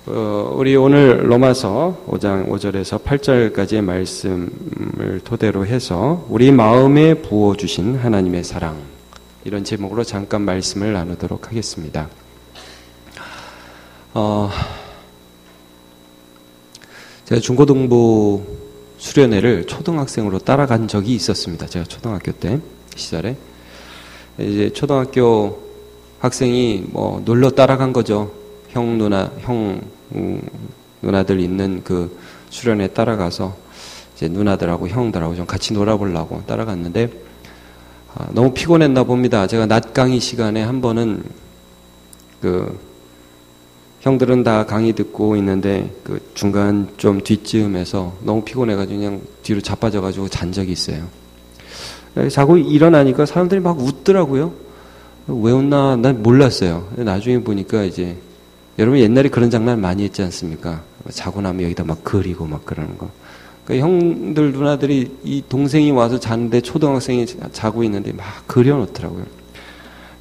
우리 오늘 로마서 5장 5절에서 8절까지의 말씀을 토대로 해서 우리 마음에 부어주신 하나님의 사랑, 이런 제목으로 잠깐 말씀을 나누도록 하겠습니다. 제가 중고등부 수련회를 초등학생으로 따라간 적이 있었습니다. 제가 초등학교 때 시절에 이제 초등학교 학생이 놀러 따라간 거죠. 형 누나들 있는 그 수련회에 따라가서 이제 누나들하고 형들하고 좀 같이 놀아보려고 따라갔는데 너무 피곤했나 봅니다. 제가 낮 강의 시간에 한 번은 그 형들은 다 강의 듣고 있는데 그 중간 좀 뒷쯤에서 너무 피곤해가지고 그냥 뒤로 자빠져가지고 잔 적이 있어요. 자고 일어나니까 사람들이 막 웃더라고요. 왜 웃나 난 몰랐어요. 나중에 보니까 이제 여러분 옛날에 그런 장난 많이 했지 않습니까? 자고 나면 여기다 막 그리고 막 그러는 거. 그러니까 형들 누나들이 이 동생이 와서 자는데 초등학생이 자고 있는데 막 그려놓더라고요.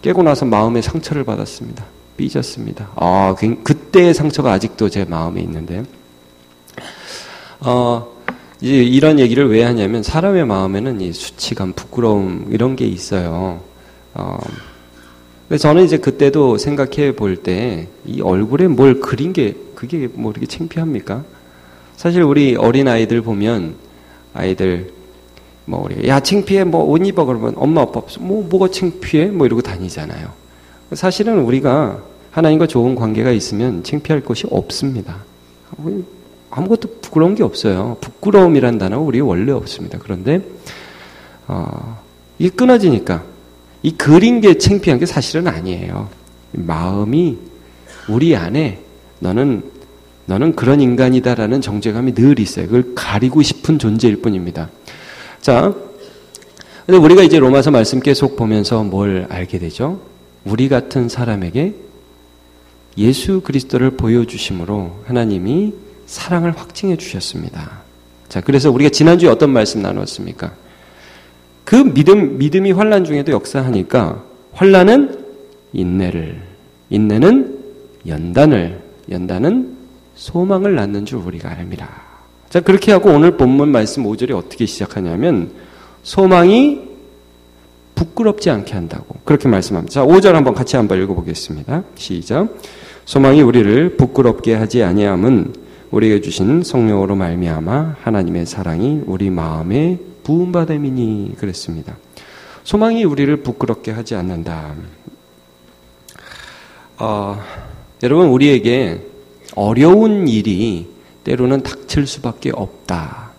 깨고 나서 마음에 상처를 받았습니다. 삐졌습니다. 그때의 상처가 아직도 제 마음에 있는데, 이제 이런 얘기를 왜 하냐면 사람의 마음에는 이 수치감, 부끄러움 이런 게 있어요. 저는 이제 그때도 생각해 볼 때 이 얼굴에 뭘 그린 게 그게 뭐 이렇게 창피합니까? 사실 우리 어린 아이들 보면 아이들 우리 야 창피해 옷 입어 그러면 엄마 아빠 뭐가 창피해 이러고 다니잖아요. 사실은 우리가 하나님과 좋은 관계가 있으면 창피할 것이 없습니다. 아무것도 부끄러운 게 없어요. 부끄러움이란 단어가 우리 원래 없습니다. 그런데 이게 끊어지니까 이 그린 게 창피한 게 사실은 아니에요. 마음이 우리 안에 너는 그런 인간이다라는 정죄감이 늘 있어요. 그걸 가리고 싶은 존재일 뿐입니다. 자, 근데 우리가 이제 로마서 말씀 계속 보면서 뭘 알게 되죠? 우리 같은 사람에게 예수 그리스도를 보여주심으로 하나님이 사랑을 확증해 주셨습니다. 자, 그래서 우리가 지난주에 어떤 말씀 나눴습니까? 그 믿음이 환난 중에도 역사하니까 환난은 인내는 연단은 소망을 낳는 줄 우리가 압니다. 자, 그렇게 하고 오늘 본문 말씀 5절이 어떻게 시작하냐면 소망이 부끄럽지 않게 한다고 그렇게 말씀합니다. 자, 5절 한번 같이 한번 읽어보겠습니다. 시작. 소망이 우리를 부끄럽게 하지 아니함은 우리에게 주신 성령으로 말미암아 하나님의 사랑이 우리 마음에 부음받음이니 그랬습니다. 소망이 우리를 부끄럽게 하지 않는다. 여러분 우리에게 어려운 일이 때로는 닥칠 수밖에 없다.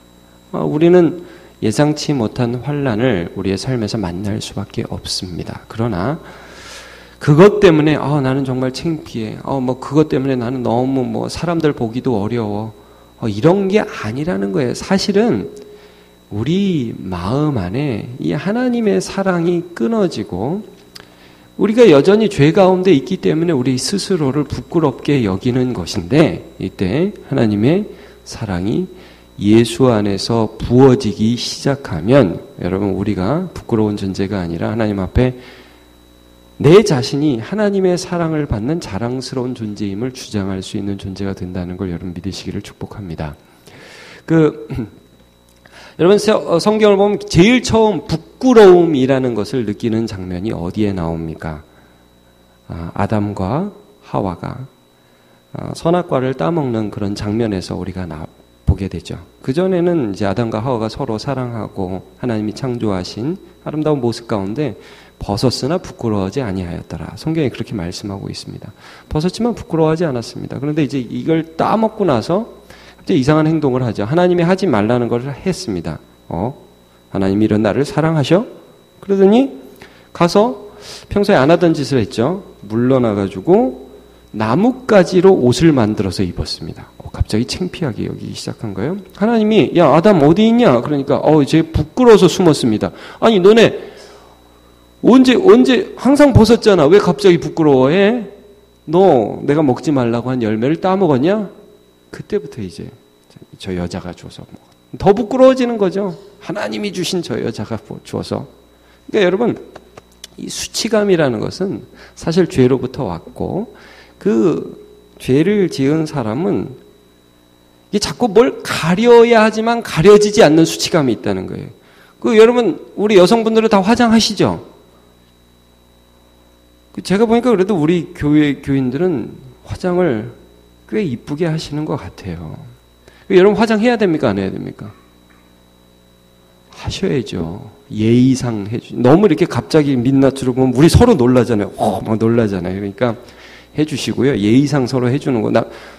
우리는 예상치 못한 환난을 우리의 삶에서 만날 수밖에 없습니다. 그러나 그것 때문에 나는 정말 창피해. 그것 때문에 나는 너무 사람들 보기도 어려워. 이런 게 아니라는 거예요. 사실은 우리 마음 안에 이 하나님의 사랑이 끊어지고 우리가 여전히 죄 가운데 있기 때문에 우리 스스로를 부끄럽게 여기는 것인데 이때 하나님의 사랑이 예수 안에서 부어지기 시작하면 여러분 우리가 부끄러운 존재가 아니라 하나님 앞에 내 자신이 하나님의 사랑을 받는 자랑스러운 존재임을 주장할 수 있는 존재가 된다는 걸 여러분 믿으시기를 축복합니다. 여러분 성경을 보면 제일 처음 부끄러움이라는 것을 느끼는 장면이 어디에 나옵니까? 아담과 하와가 선악과를 따먹는 그런 장면에서 우리가 보게 되죠. 그전에는 이제 아담과 하와가 서로 사랑하고 하나님이 창조하신 아름다운 모습 가운데 벗었으나 부끄러워하지 아니하였더라. 성경이 그렇게 말씀하고 있습니다. 벗었지만 부끄러워하지 않았습니다. 그런데 이제 이걸 따먹고 나서 갑자기 이상한 행동을 하죠. 하나님이 하지 말라는 걸 했습니다. 하나님이 이런 나를 사랑하셔? 그러더니 가서 평소에 안 하던 짓을 했죠. 물러나가지고 나뭇가지로 옷을 만들어서 입었습니다. 갑자기 창피하게 여기기 시작한 거예요. 하나님이 야 아담 어디 있냐? 그러니까 쟤 부끄러워서 숨었습니다. 아니 너네 언제 항상 벗었잖아. 왜 갑자기 부끄러워해? 너 내가 먹지 말라고 한 열매를 따먹었냐? 그때부터 이제 저 여자가 줘서 더 부끄러워지는 거죠. 하나님이 주신 저 여자가 줘서. 그러니까 여러분 이 수치감이라는 것은 사실 죄로부터 왔고 그 죄를 지은 사람은 이게 자꾸 뭘 가려야 하지만 가려지지 않는 수치감이 있다는 거예요. 여러분, 우리 여성분들은 다 화장하시죠? 제가 보니까 그래도 우리 교회 교인들은 화장을 꽤 이쁘게 하시는 것 같아요. 여러분 화장해야 됩니까? 안 해야 됩니까? 하셔야죠. 예의상 해주. 너무 이렇게 갑자기 민낯으로 보면 우리 서로 놀라잖아요. 막 놀라잖아요. 그러니까 해주시고요. 예의상 서로 해주는 거.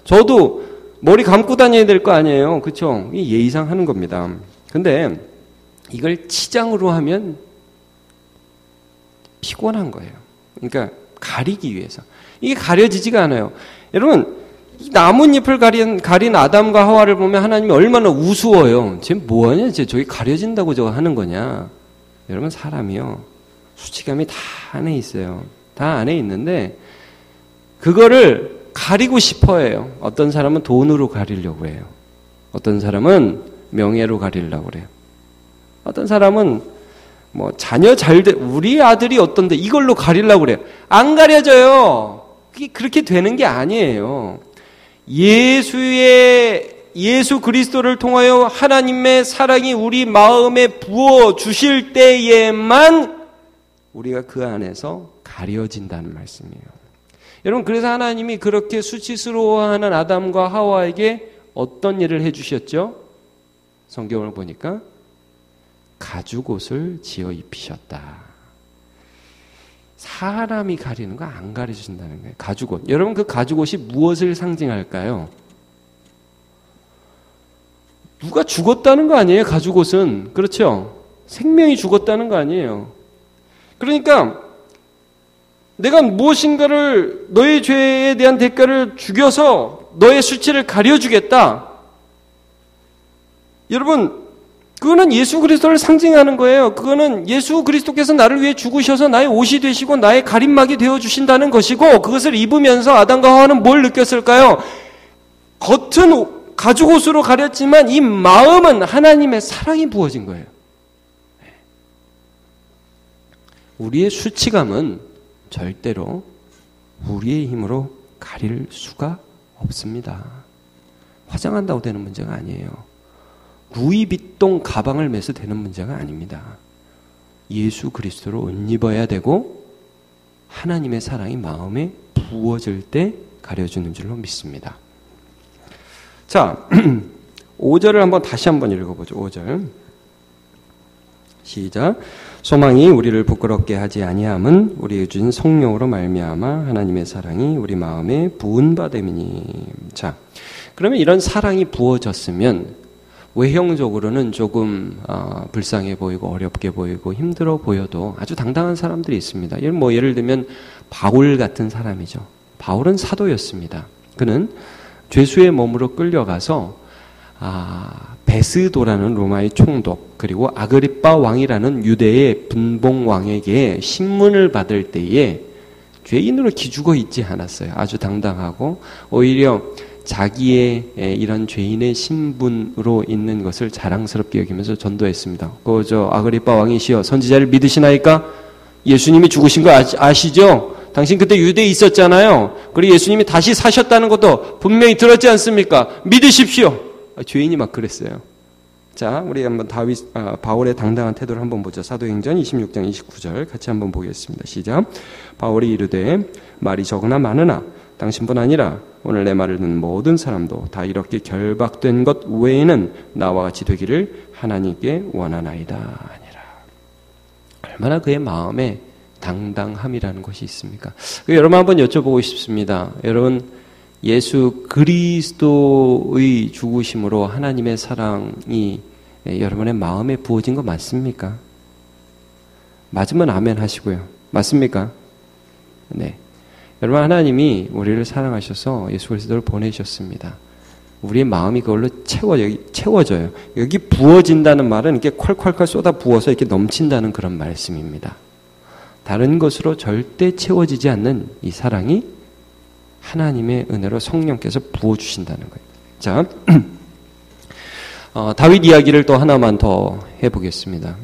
저도 머리 감고 다녀야 될 거 아니에요. 그렇죠? 예의상 하는 겁니다. 근데 이걸 치장으로 하면 피곤한 거예요. 그러니까 가리기 위해서. 이게 가려지지가 않아요. 여러분, 나뭇잎을 가린 아담과 하와를 보면 하나님이 얼마나 우스워요. 쟤 뭐하냐? 쟤 저기 가려진다고 저거 하는 거냐? 여러분, 사람이요. 수치감이 다 안에 있어요. 다 안에 있는데 그거를 가리고 싶어 해요. 어떤 사람은 돈으로 가리려고 해요. 어떤 사람은 명예로 가리려고 그래요. 어떤 사람은 뭐 자녀 우리 아들이 어떤데 이걸로 가리려고 그래요. 안 가려져요. 그게 그렇게 되는 게 아니에요. 예수 그리스도를 통하여 하나님의 사랑이 우리 마음에 부어 주실 때에만 우리가 그 안에서 가려진다는 말씀이에요. 여러분, 그래서 하나님이 그렇게 수치스러워하는 아담과 하와에게 어떤 일을 해주셨죠? 성경을 보니까 가죽옷을 지어 입히셨다. 사람이 가리는 거 안 가려준다는 거예요. 가죽옷. 여러분, 그 가죽옷이 무엇을 상징할까요? 누가 죽었다는 거 아니에요? 가죽옷은. 그렇죠? 생명이 죽었다는 거 아니에요. 그러니까 내가 무엇인가를 너의 죄에 대한 대가를 죽여서 너의 수치를 가려주겠다. 여러분, 그거는 예수 그리스도를 상징하는 거예요. 그거는 예수 그리스도께서 나를 위해 죽으셔서 나의 옷이 되시고 나의 가림막이 되어주신다는 것이고, 그것을 입으면서 아담과 하와는 뭘 느꼈을까요? 겉은 가죽옷으로 가렸지만 이 마음은 하나님의 사랑이 부어진 거예요. 우리의 수치감은 절대로 우리의 힘으로 가릴 수가 없습니다. 화장한다고 되는 문제가 아니에요. 루이비통 가방을 매서 되는 문제가 아닙니다. 예수 그리스도로 옷 입어야 되고 하나님의 사랑이 마음에 부어질 때 가려주는 줄로 믿습니다. 자, 5절을 다시 한번 읽어보죠. 5절 시작. 소망이 우리를 부끄럽게 하지 아니함은 우리에게 주신 성령으로 말미암아 하나님의 사랑이 우리 마음에 부은 바 됨이니. 자, 그러면 이런 사랑이 부어졌으면 외형적으로는 조금 불쌍해 보이고 어렵게 보이고 힘들어 보여도 아주 당당한 사람들이 있습니다. 예를 들면 바울 같은 사람이죠. 바울은 사도였습니다. 그는 죄수의 몸으로 끌려가서 베스도라는 로마의 총독, 그리고 아그리빠 왕이라는 유대의 분봉 왕에게 신문을 받을 때에 죄인으로 기죽어 있지 않았어요. 아주 당당하고 오히려 자기의 이런 죄인의 신분으로 있는 것을 자랑스럽게 여기면서 전도했습니다. 아그리빠 왕이시여, 선지자를 믿으시나이까? 예수님이 죽으신 거 아시죠? 당신 그때 유대에 있었잖아요. 그리고 예수님이 다시 사셨다는 것도 분명히 들었지 않습니까? 믿으십시오. 죄인이 막 그랬어요. 자, 우리 한번 바울의 당당한 태도를 한번 보죠. 사도행전 26장 29절 같이 한번 보겠습니다. 시작. 바울이 이르되 말이 적으나 많으나 당신뿐 아니라 오늘 내 말을 듣는 모든 사람도 다 이렇게 결박된 것 외에는 나와 같이 되기를 하나님께 원하나이다 아니라. 얼마나 그의 마음에 당당함이라는 것이 있습니까? 여러분 한번 여쭤보고 싶습니다. 여러분, 예수 그리스도의 죽으심으로 하나님의 사랑이 여러분의 마음에 부어진 거 맞습니까? 맞으면 아멘 하시고요. 맞습니까? 네. 여러분, 하나님이 우리를 사랑하셔서 예수 그리스도를 보내셨습니다. 우리의 마음이 그걸로 채워져요. 여기 부어진다는 말은 이렇게 콸콸콸 쏟아 부어서 이렇게 넘친다는 그런 말씀입니다. 다른 것으로 절대 채워지지 않는 이 사랑이 하나님의 은혜로 성령께서 부어주신다는 거예요. 자, 다윗 이야기를 또 하나만 더 해보겠습니다.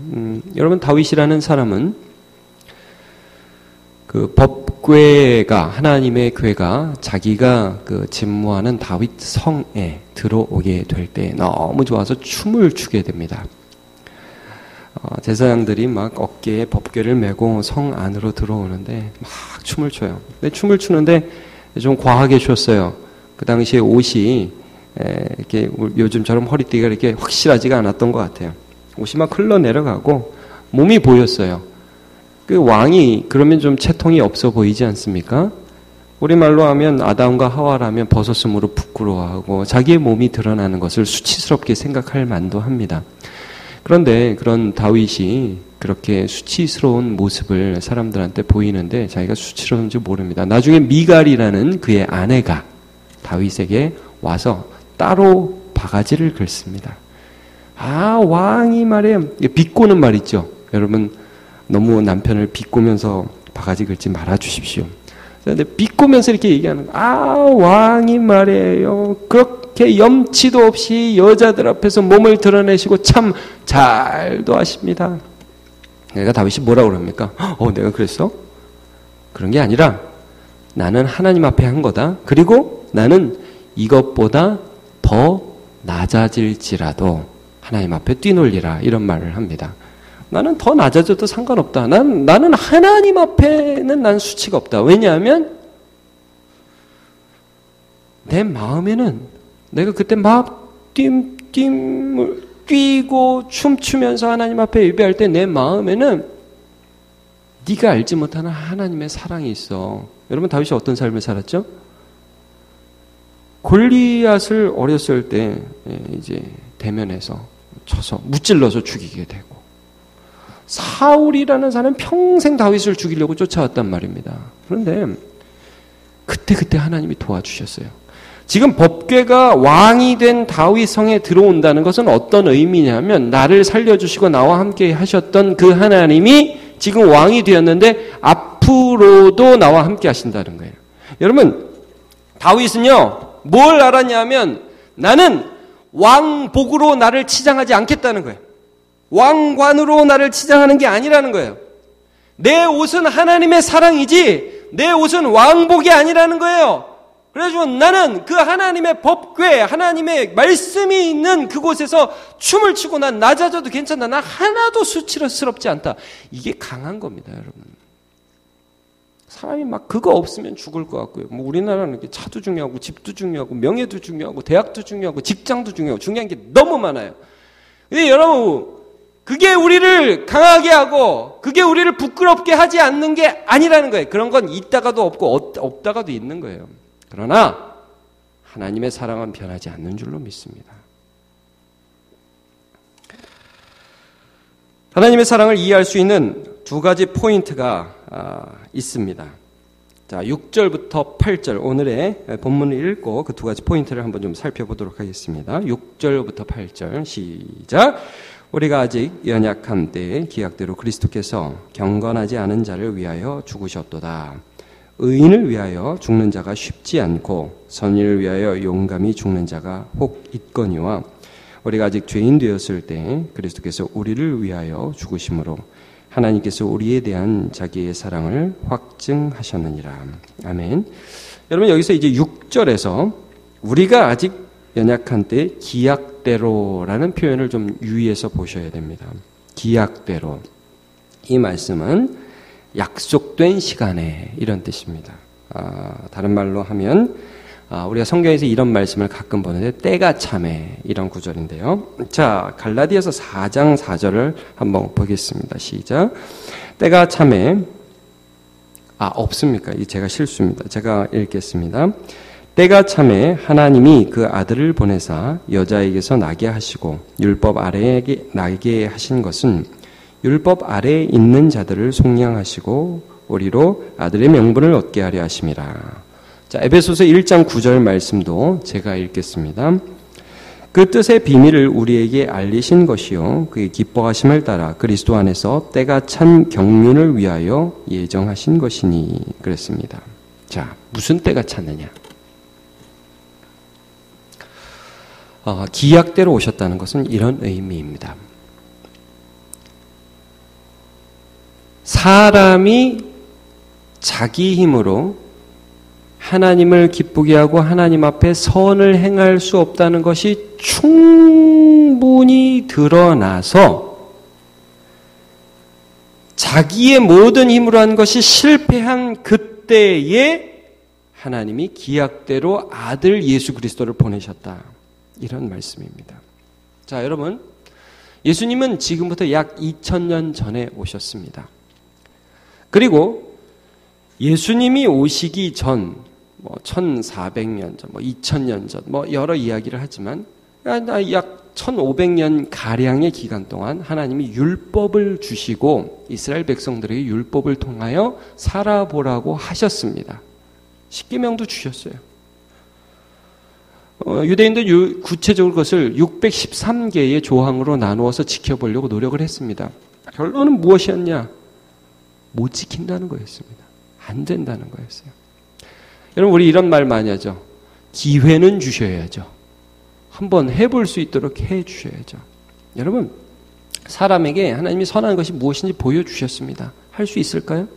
여러분, 다윗이라는 사람은 그 법궤가, 하나님의 궤가 자기가 그 진무하는 다윗 성에 들어오게 될 때 너무 좋아서 춤을 추게 됩니다. 제사장들이 막 어깨에 법궤를 메고 성 안으로 들어오는데 막 춤을 춰요. 근데 춤을 추는데 좀 과하게 췄어요. 그 당시에 옷이 이렇게 요즘처럼 허리띠가 이렇게 확실하지가 않았던 것 같아요. 옷이 막 흘러내려가고 몸이 보였어요. 그 왕이 그러면 좀 채통이 없어 보이지 않습니까? 우리말로 하면 아담과 하와라면 벗었으므로 부끄러워하고 자기의 몸이 드러나는 것을 수치스럽게 생각할 만도 합니다. 그런데 그런 다윗이 그렇게 수치스러운 모습을 사람들한테 보이는데 자기가 수치스러운지 모릅니다. 나중에 미갈이라는 그의 아내가 다윗에게 와서 따로 바가지를 긁습니다. 왕이 말이에요. 비꼬는 말 있죠. 여러분 너무 남편을 비꼬면서 바가지 긁지 말아 주십시오. 근데 비꼬면서 이렇게 얘기하는 거예요. 왕이 말이에요. 그렇게 염치도 없이 여자들 앞에서 몸을 드러내시고 참 잘도 하십니다. 내가 다윗이 뭐라고 그럽니까? 내가 그랬어? 그런 게 아니라 나는 하나님 앞에 한 거다. 그리고 나는 이것보다 더 낮아질지라도 하나님 앞에 뛰놀리라 이런 말을 합니다. 나는 더 낮아져도 상관없다. 나는 하나님 앞에는 난 수치가 없다. 왜냐하면 내 마음에는 내가 그때 막 뛰고 춤추면서 하나님 앞에 예배할 때 내 마음에는 네가 알지 못하는 하나님의 사랑이 있어. 여러분 다윗이 어떤 삶을 살았죠? 골리앗을 어렸을 때 이제 대면해서 쳐서 무찔러서 죽이게 되고 사울이라는 사람은 평생 다윗을 죽이려고 쫓아왔단 말입니다. 그런데 그때 하나님이 도와주셨어요. 지금 법궤가 왕이 된 다윗 성에 들어온다는 것은 어떤 의미냐면 나를 살려주시고 나와 함께 하셨던 그 하나님이 지금 왕이 되었는데 앞으로도 나와 함께 하신다는 거예요. 여러분 다윗은요 뭘 알았냐면 나는 왕복으로 나를 치장하지 않겠다는 거예요. 왕관으로 나를 치장하는 게 아니라는 거예요. 내 옷은 하나님의 사랑이지 내 옷은 왕복이 아니라는 거예요. 그래가지고 나는 그 하나님의 법궤, 하나님의 말씀이 있는 그곳에서 춤을 추고 난 낮아져도 괜찮다. 난 하나도 수치스럽지 않다. 이게 강한 겁니다, 여러분. 사람이 막 그거 없으면 죽을 것 같고요. 뭐 우리나라는 이렇게 차도 중요하고 집도 중요하고 명예도 중요하고 대학도 중요하고 직장도 중요하고 중요한 게 너무 많아요. 근데 여러분 그게 우리를 강하게 하고 그게 우리를 부끄럽게 하지 않는 게 아니라는 거예요. 그런 건 있다가도 없고 없다가도 있는 거예요. 그러나 하나님의 사랑은 변하지 않는 줄로 믿습니다. 하나님의 사랑을 이해할 수 있는 두 가지 포인트가 있습니다. 자, 6절부터 8절 오늘의 본문을 읽고 그 두 가지 포인트를 한번 좀 살펴보도록 하겠습니다. 6절부터 8절 시작. 우리가 아직 연약한 때에 기약대로 그리스도께서 경건하지 않은 자를 위하여 죽으셨도다. 의인을 위하여 죽는 자가 쉽지 않고 선인을 위하여 용감히 죽는 자가 혹 있거니와 우리가 아직 죄인 되었을 때 그리스도께서 우리를 위하여 죽으심으로 하나님께서 우리에 대한 자기의 사랑을 확증하셨느니라. 아멘. 여러분 여기서 이제 6절에서 우리가 아직 연약한 때 기약대로라는 표현을 좀 유의해서 보셔야 됩니다. 기약대로. 이 말씀은 약속된 시간에 이런 뜻입니다. 다른 말로 하면 우리가 성경에서 이런 말씀을 가끔 보는데 때가 참에 이런 구절인데요. 자, 갈라디아서 4장 4절을 한번 보겠습니다. 시작. 때가 참에 없습니까? 이 제가 실수입니다. 제가 읽겠습니다. 때가 참에 하나님이 그 아들을 보내사 여자에게서 나게 하시고 율법 아래에 나게 하신 것은 율법 아래에 있는 자들을 속량하시고 우리로 아들의 명분을 얻게 하려 하심이라. 자, 에베소서 1장 9절 말씀도 제가 읽겠습니다. 그 뜻의 비밀을 우리에게 알리신 것이요 그의 기뻐하심을 따라 그리스도 안에서 때가 찬 경륜을 위하여 예정하신 것이니 그랬습니다. 자, 무슨 때가 찼느냐? 기약대로 오셨다는 것은 이런 의미입니다. 사람이 자기 힘으로 하나님을 기쁘게 하고 하나님 앞에 선을 행할 수 없다는 것이 충분히 드러나서 자기의 모든 힘으로 한 것이 실패한 그때에 하나님이 기약대로 아들 예수 그리스도를 보내셨다. 이런 말씀입니다. 자, 여러분, 예수님은 지금부터 약 2000년 전에 오셨습니다. 그리고 예수님이 오시기 전 1400년 전, 2000년 전, 여러 이야기를 하지만 약 1500년 가량의 기간 동안 하나님이 율법을 주시고 이스라엘 백성들에게 율법을 통하여 살아보라고 하셨습니다. 십계명도 주셨어요. 유대인들 구체적으로 그것을 613개의 조항으로 나누어서 지켜보려고 노력을 했습니다. 결론은 무엇이었냐? 못 지킨다는 거였습니다. 안 된다는 거였어요. 여러분, 우리 이런 말 많이 하죠. 기회는 주셔야죠. 한번 해볼 수 있도록 해주셔야죠. 여러분, 사람에게 하나님이 선한 것이 무엇인지 보여주셨습니다. 할 수 있을까요?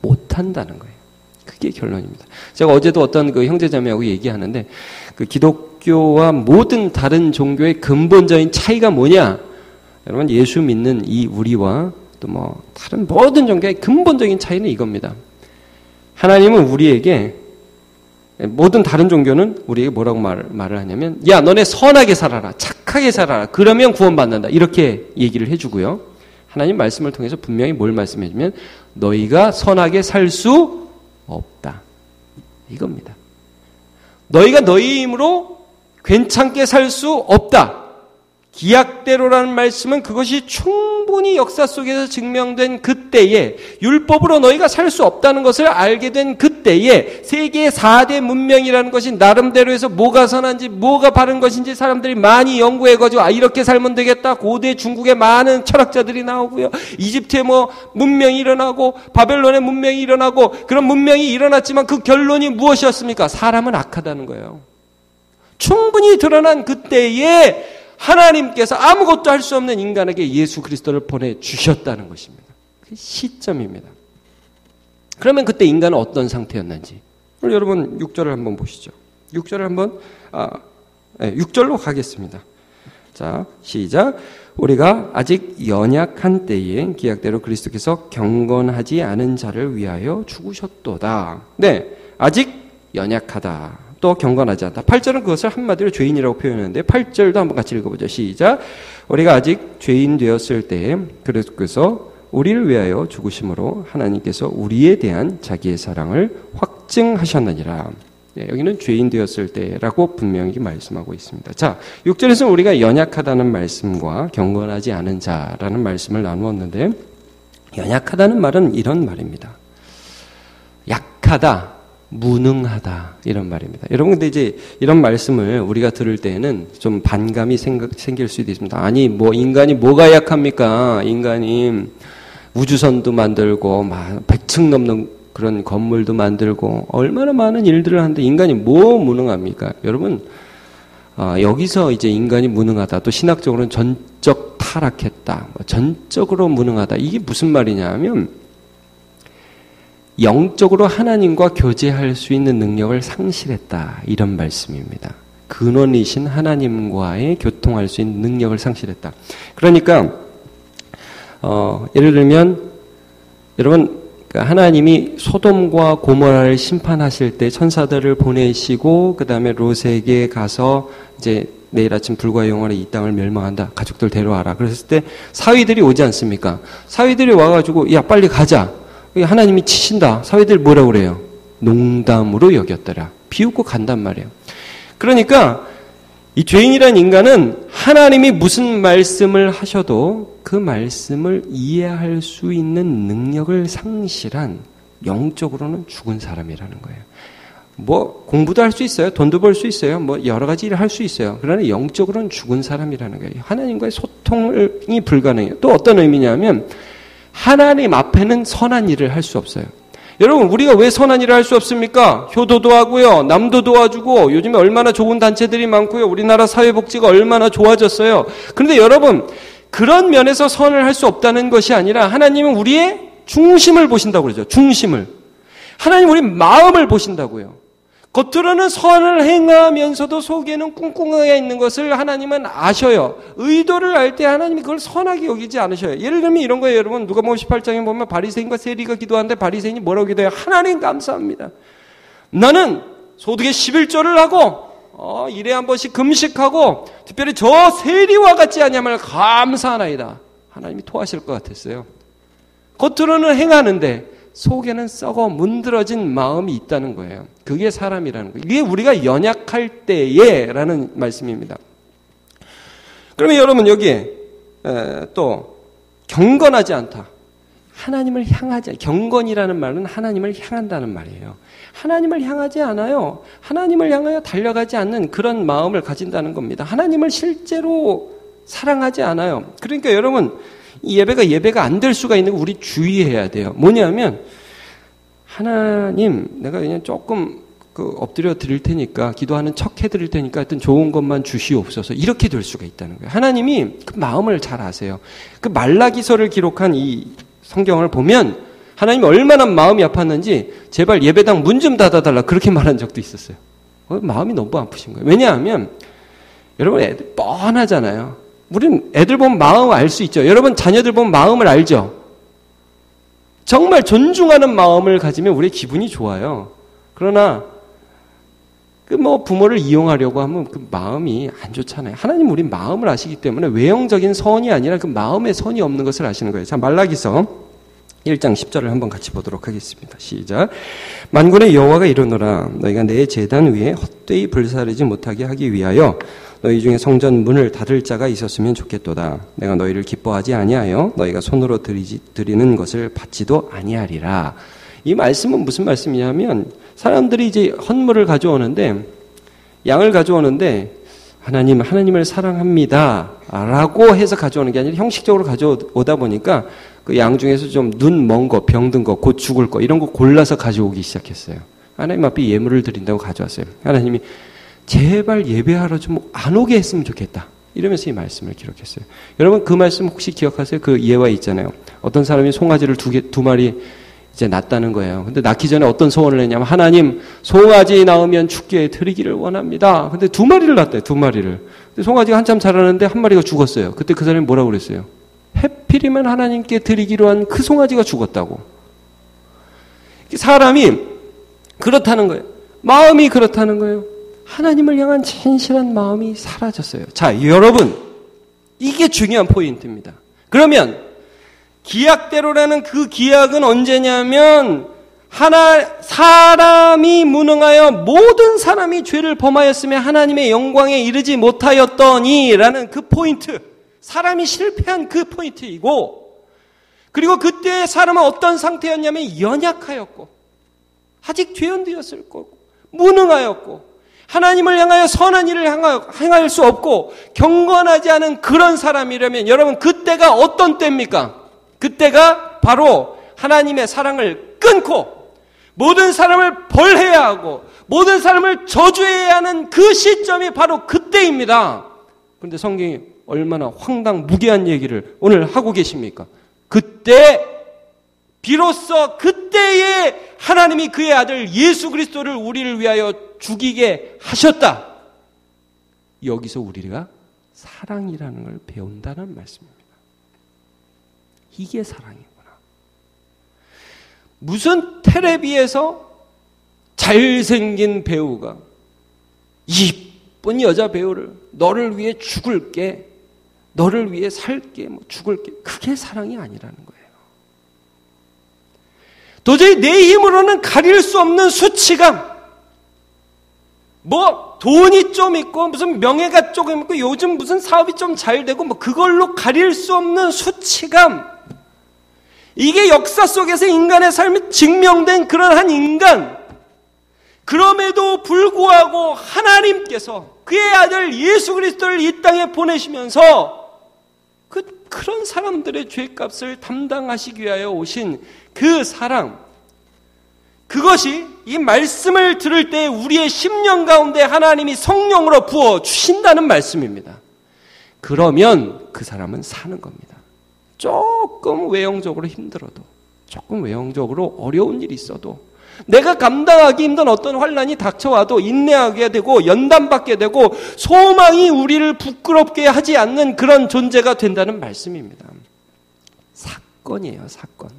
못한다는 거예요. 그게 결론입니다. 제가 어제도 어떤 그 형제자매하고 얘기하는데, 그 기독교와 모든 다른 종교의 근본적인 차이가 뭐냐? 여러분, 예수 믿는 이 우리와 또 다른 모든 종교의 근본적인 차이는 이겁니다. 하나님은 우리에게, 모든 다른 종교는 우리에게 뭐라고 말을 하냐면, 야, 너네 선하게 살아라, 착하게 살아라, 그러면 구원받는다, 이렇게 얘기를 해주고요. 하나님 말씀을 통해서 분명히 뭘 말씀해주면, 너희가 선하게 살 수 없다, 이겁니다. 너희가 너희 힘으로 괜찮게 살 수 없다. 기약대로라는 말씀은 그것이 충분히 역사 속에서 증명된 그때에, 율법으로 너희가 살 수 없다는 것을 알게 된 그때에, 세계 4대 문명이라는 것이 나름대로 해서 뭐가 선한지 뭐가 바른 것인지 사람들이 많이 연구해가지고 이렇게 살면 되겠다. 고대 중국에 많은 철학자들이 나오고요, 이집트에 문명이 일어나고 바벨론의 문명이 일어나고, 그런 문명이 일어났지만 그 결론이 무엇이었습니까? 사람은 악하다는 거예요. 충분히 드러난 그때에 하나님께서 아무것도 할 수 없는 인간에게 예수 그리스도를 보내주셨다는 것입니다. 그 시점입니다. 그러면 그때 인간은 어떤 상태였는지, 오늘 여러분 6절을 한번 보시죠. 6절을 한번 6절로 가겠습니다. 자, 시작. 우리가 아직 연약한 때에 기약대로 그리스도께서 경건하지 않은 자를 위하여 죽으셨도다. 네, 아직 연약하다. 또 경건하지 않다. 8절은 그것을 한마디로 죄인이라고 표현하는데, 8절도 한번 같이 읽어보죠. 시작. 우리가 아직 죄인 되었을 때에 그리스도께서 우리를 위하여 죽으심으로 하나님께서 우리에 대한 자기의 사랑을 확증하셨느니라. 네, 여기는 죄인 되었을 때라고 분명히 말씀하고 있습니다. 자, 6절에서 우리가 연약하다는 말씀과 경건하지 않은 자라는 말씀을 나누었는데, 연약하다는 말은 이런 말입니다. 약하다, 무능하다, 이런 말입니다. 여러분, 근데 이제 이런 말씀을 우리가 들을 때에는 좀 반감이 생길 수도 있습니다. 아니, 인간이 뭐가 약합니까? 인간이 우주선도 만들고 100층 넘는 그런 건물도 만들고 얼마나 많은 일들을 하는데 인간이 뭐 무능합니까? 여러분, 여기서 이제 인간이 무능하다, 또 신학적으로는 전적 타락했다, 전적으로 무능하다, 이게 무슨 말이냐 하면, 영적으로 하나님과 교제할 수 있는 능력을 상실했다, 이런 말씀입니다. 근원이신 하나님과의 교통할 수 있는 능력을 상실했다. 그러니까 예를 들면 여러분, 하나님이 소돔과 고모라를 심판하실 때 천사들을 보내시고 그 다음에 롯에게 가서 이제 내일 아침 불과 영원히 이 땅을 멸망한다, 가족들 데려와라, 그랬을 때 사위들이 오지 않습니까? 사위들이 와가지고 야 빨리 가자, 하나님이 치신다. 사위들 뭐라고 그래요? 농담으로 여겼더라. 비웃고 간단 말이에요. 그러니까 이 죄인이란 인간은 하나님이 무슨 말씀을 하셔도 그 말씀을 이해할 수 있는 능력을 상실한, 영적으로는 죽은 사람이라는 거예요. 공부도 할 수 있어요. 돈도 벌 수 있어요. 여러 가지 일을 할 수 있어요. 그러나 영적으로는 죽은 사람이라는 거예요. 하나님과의 소통이 불가능해요. 또 어떤 의미냐면, 하나님 앞에는 선한 일을 할 수 없어요. 여러분, 우리가 왜 선한 일을 할 수 없습니까? 효도도 하고요, 남도 도와주고, 요즘에 얼마나 좋은 단체들이 많고요, 우리나라 사회복지가 얼마나 좋아졌어요. 그런데 여러분, 그런 면에서 선을 할 수 없다는 것이 아니라 하나님은 우리의 중심을 보신다고 그러죠. 중심을. 하나님 우리 마음을 보신다고요. 겉으로는 선을 행하면서도 속에는 꿍꿍하게 있는 것을 하나님은 아셔요. 의도를 알 때 하나님이 그걸 선하게 여기지 않으셔요. 예를 들면 이런 거예요, 여러분. 누가복음 18장에 보면 바리새인과 세리가 기도하는데 바리새인이 뭐라고 기도해요? 하나님 감사합니다. 나는 소득의 11조를 하고 일에 한 번씩 금식하고 특별히 저 세리와 같지 않냐면 감사하나이다. 하나님이 토하실 것 같았어요. 겉으로는 행하는데 속에는 썩어 문드러진 마음이 있다는 거예요. 그게 사람이라는 거예요. 이게 우리가 연약할 때에 라는 말씀입니다. 그러면 여러분 여기에 또 경건하지 않다. 하나님을 향하지, 경건이라는 말은 하나님을 향한다는 말이에요. 하나님을 향하지 않아요. 하나님을 향하여 달려가지 않는 그런 마음을 가진다는 겁니다. 하나님을 실제로 사랑하지 않아요. 그러니까 여러분 이 예배가 안 될 수가 있는 거 우리 주의해야 돼요. 뭐냐면 하나님 내가 그냥 조금 엎드려 드릴 테니까 기도하는 척 해드릴 테니까 하여튼 좋은 것만 주시옵소서 이렇게 될 수가 있다는 거예요. 하나님이 그 마음을 잘 아세요. 그 말라기서를 기록한 이 성경을 보면 하나님이 얼마나 마음이 아팠는지 제발 예배당 문 좀 닫아달라 그렇게 말한 적도 있었어요. 마음이 너무 아프신 거예요. 왜냐하면 여러분 애들 뻔하잖아요. 우리는 애들 보면 마음을 알 수 있죠. 여러분 자녀들 보면 마음을 알죠. 정말 존중하는 마음을 가지면 우리의 기분이 좋아요. 그러나 부모를 이용하려고 하면 그 마음이 안 좋잖아요. 하나님 우리 마음을 아시기 때문에 외형적인 선이 아니라 그 마음에 선이 없는 것을 아시는 거예요. 자, 말라기서 1장 10절을 한번 같이 보도록 하겠습니다. 시작. 만군의 여호와가 이르노라 너희가 내 제단 위에 헛되이 불사르지 못하게 하기 위하여 너희 중에 성전 문을 닫을 자가 있었으면 좋겠도다. 내가 너희를 기뻐하지 아니하여 너희가 손으로 드리는 것을 받지도 아니하리라. 이 말씀은 무슨 말씀이냐면 사람들이 이제 헌물을 가져오는데 양을 가져오는데 하나님을 사랑합니다 라고 해서 가져오는 게 아니라 형식적으로 가져오다 보니까 그 양 중에서 좀 눈 먼 거, 병든 거, 곧 죽을 거 이런 거 골라서 가져오기 시작했어요. 하나님 앞에 예물을 드린다고 가져왔어요. 하나님이 제발 예배하러 좀 안 오게 했으면 좋겠다. 이러면서 이 말씀을 기록했어요. 여러분 그 말씀 혹시 기억하세요? 그 예화 있잖아요. 어떤 사람이 송아지를 두 마리 이제 낳았다는 거예요. 근데 낳기 전에 어떤 소원을 했냐면 하나님 송아지 낳으면 축제에 드리기를 원합니다. 근데 2마리를 낳았대요. 2마리를. 근데 송아지가 한참 자라는데 한 마리가 죽었어요. 그때 그 사람이 뭐라고 그랬어요? 해필이면 하나님께 드리기로 한 그 송아지가 죽었다고. 사람이 그렇다는 거예요. 마음이 그렇다는 거예요. 하나님을 향한 진실한 마음이 사라졌어요. 자, 여러분 이게 중요한 포인트입니다. 그러면 기약대로라는 그 기약은 언제냐면 사람이 무능하여 모든 사람이 죄를 범하였으며 하나님의 영광에 이르지 못하였더니 라는 그 포인트, 사람이 실패한 그 포인트이고, 그리고 그때 사람은 어떤 상태였냐면 연약하였고 아직 죄인되었을 거고 무능하였고 하나님을 향하여 선한 일을 행할 수 없고 경건하지 않은 그런 사람이라면 여러분 그때가 어떤 때입니까? 그때가 바로 하나님의 사랑을 끊고 모든 사람을 벌해야 하고 모든 사람을 저주해야 하는 그 시점이 바로 그때입니다. 그런데 성경이 얼마나 황당무계한 얘기를 오늘 하고 계십니까? 그때 비로소 그때에 하나님이 그의 아들 예수 그리스도를 우리를 위하여 죽이게 하셨다. 여기서 우리가 사랑이라는 걸 배운다는 말씀입니다. 이게 사랑이구나. 무슨 텔레비에서 잘생긴 배우가 이쁜 여자 배우를 너를 위해 죽을게, 너를 위해 살게, 죽을게, 그게 사랑이 아니라는 거예요. 도저히 내 힘으로는 가릴 수 없는 수치감, 돈이 좀 있고 무슨 명예가 조금 있고 요즘 무슨 사업이 좀 잘 되고 그걸로 가릴 수 없는 수치감, 이게 역사 속에서 인간의 삶이 증명된 그런 한 인간, 그럼에도 불구하고 하나님께서 그의 아들 예수 그리스도를 이 땅에 보내시면서 그런 사람들의 죄값을 담당하시기 위하여 오신 그 사랑, 그것이 이 말씀을 들을 때 우리의 심령 가운데 하나님이 성령으로 부어 주신다는 말씀입니다. 그러면 그 사람은 사는 겁니다. 조금 외형적으로 힘들어도, 조금 외형적으로 어려운 일이 있어도 내가 감당하기 힘든 어떤 환난이 닥쳐와도 인내하게 되고 연단받게 되고 소망이 우리를 부끄럽게 하지 않는 그런 존재가 된다는 말씀입니다. 사건이에요, 사건.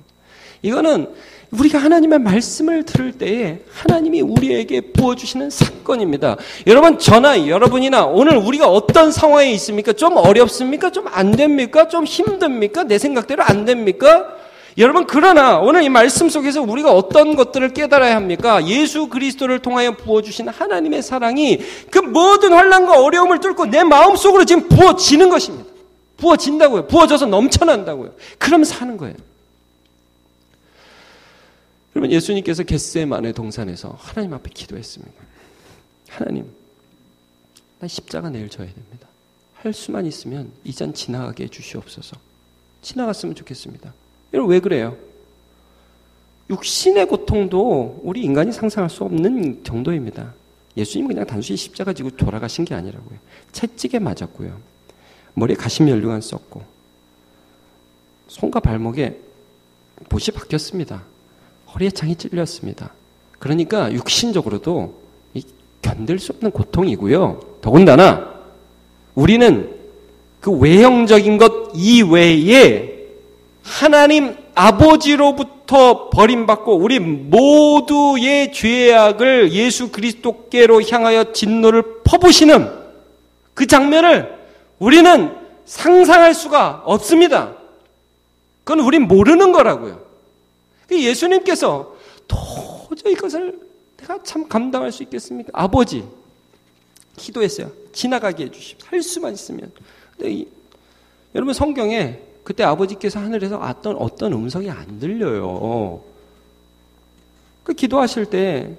이거는 우리가 하나님의 말씀을 들을 때에 하나님이 우리에게 부어주시는 사건입니다. 여러분, 저나 여러분이나 오늘 우리가 어떤 상황에 있습니까? 좀 어렵습니까? 좀 안 됩니까? 좀 힘듭니까? 내 생각대로 안 됩니까? 여러분, 그러나 오늘 이 말씀 속에서 우리가 어떤 것들을 깨달아야 합니까? 예수 그리스도를 통하여 부어주신 하나님의 사랑이 그 모든 환난과 어려움을 뚫고 내 마음속으로 지금 부어지는 것입니다. 부어진다고요. 부어져서 넘쳐난다고요. 그러면 사는 거예요. 여러분, 예수님께서 겟세마네 동산에서 하나님 앞에 기도했습니다. 하나님, 나 십자가 내일 져야 됩니다. 할 수만 있으면 이 잔 지나가게 해주시옵소서. 지나갔으면 좋겠습니다. 여러분, 왜 그래요? 육신의 고통도 우리 인간이 상상할 수 없는 정도입니다. 예수님 그냥 단순히 십자가 지고 돌아가신 게 아니라고요. 채찍에 맞았고요. 머리에 가시면류관 썼고 손과 발목에 못이 박혔습니다. 허리에 창이 찔렸습니다. 그러니까 육신적으로도 견딜 수 없는 고통이고요. 더군다나 우리는 그 외형적인 것 이외에 하나님 아버지로부터 버림받고 우리 모두의 죄악을 예수 그리스도께로 향하여 진노를 퍼부시는 그 장면을 우리는 상상할 수가 없습니다. 그건 우린 모르는 거라고요. 예수님께서 도저히 이것을 내가 참 감당할 수 있겠습니까? 아버지, 기도했어요. 지나가게 해주십시오. 할 수만 있으면. 근데 여러분, 성경에 그때 아버지께서 하늘에서 어떤 음성이 안 들려요. 그 기도하실 때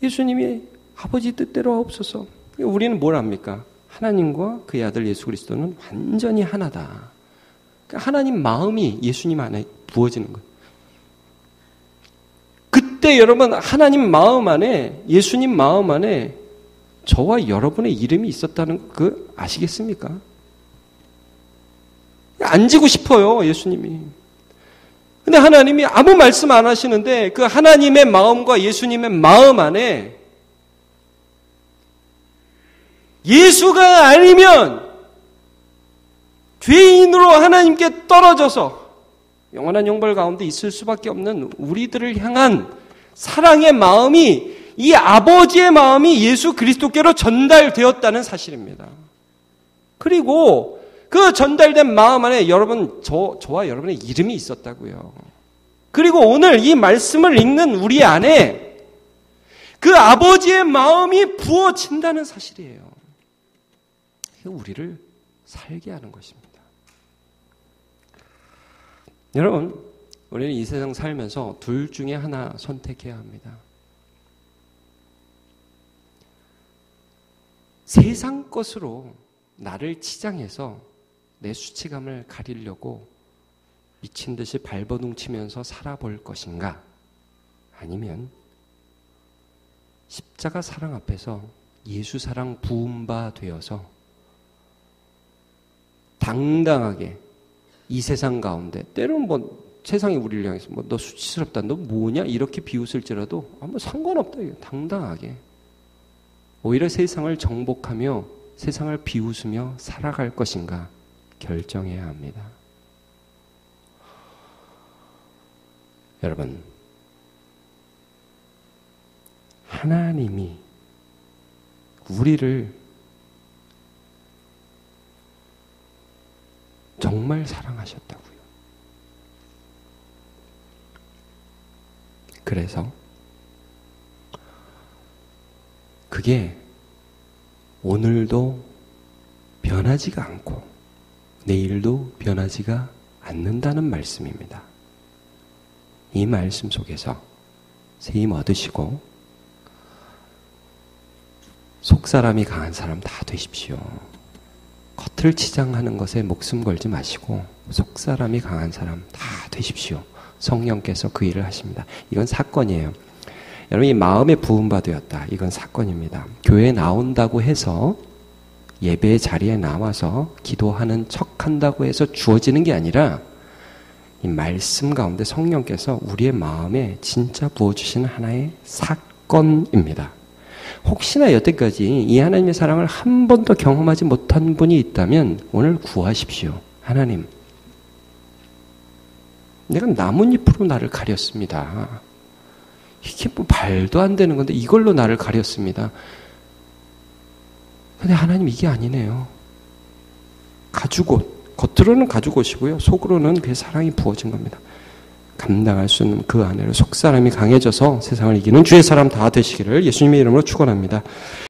예수님이 아버지 뜻대로 하옵소서. 우리는 뭘 합니까? 하나님과 그의 아들 예수 그리스도는 완전히 하나다. 그러니까 하나님 마음이 예수님 안에 부어지는 거예요. 그때 여러분, 하나님 마음 안에, 예수님 마음 안에 저와 여러분의 이름이 있었다는 거 아시겠습니까? 안 지고 싶어요, 예수님이. 근데 하나님이 아무 말씀 안 하시는데 그 하나님의 마음과 예수님의 마음 안에 예수가 아니면 죄인으로 하나님께 떨어져서 영원한 형벌 가운데 있을 수밖에 없는 우리들을 향한 사랑의 마음이, 이 아버지의 마음이 예수 그리스도께로 전달되었다는 사실입니다. 그리고 그 전달된 마음 안에 여러분, 저와 여러분의 이름이 있었다고요. 그리고 오늘 이 말씀을 읽는 우리 안에 그 아버지의 마음이 부어진다는 사실이에요. 이게 우리를 살게 하는 것입니다. 여러분, 우리는 이 세상 살면서 둘 중에 하나 선택해야 합니다. 세상 것으로 나를 치장해서 내 수치감을 가리려고 미친 듯이 발버둥 치면서 살아볼 것인가? 아니면 십자가 사랑 앞에서 예수 사랑 부은 바 되어서 당당하게 이 세상 가운데, 때로는 뭐 세상이 우리를 향해서 뭐 너 수치스럽다, 너 뭐냐 이렇게 비웃을지라도 아무 상관없다, 당당하게 오히려 세상을 정복하며 세상을 비웃으며 살아갈 것인가 결정해야 합니다. 여러분, 하나님이 우리를 정말 사랑하셨다고요. 그래서 그게 오늘도 변하지가 않고 내일도 변하지가 않는다는 말씀입니다. 이 말씀 속에서 새 힘 얻으시고 속사람이 강한 사람 다 되십시오. 겉을 치장하는 것에 목숨 걸지 마시고 속사람이 강한 사람 다 되십시오. 성령께서 그 일을 하십니다. 이건 사건이에요. 여러분, 이 마음에 부은 바 되었다. 이건 사건입니다. 교회에 나온다고 해서 예배 자리에 나와서 기도하는 척 한다고 해서 주어지는 게 아니라 이 말씀 가운데 성령께서 우리의 마음에 진짜 부어주시는 하나의 사건입니다. 혹시나 여태까지 이 하나님의 사랑을 한 번도 경험하지 못한 분이 있다면 오늘 구하십시오. 하나님, 내가 나뭇잎으로 나를 가렸습니다. 이게 뭐 말도 안 되는 건데 이걸로 나를 가렸습니다. 근데 하나님 이게 아니네요. 가죽옷, 겉으로는 가죽옷이고요. 속으로는 그의 사랑이 부어진 겁니다. 감당할 수 있는 그 안에로 속사람이 강해져서 세상을 이기는 주의 사람 다 되시기를 예수님의 이름으로 축원합니다.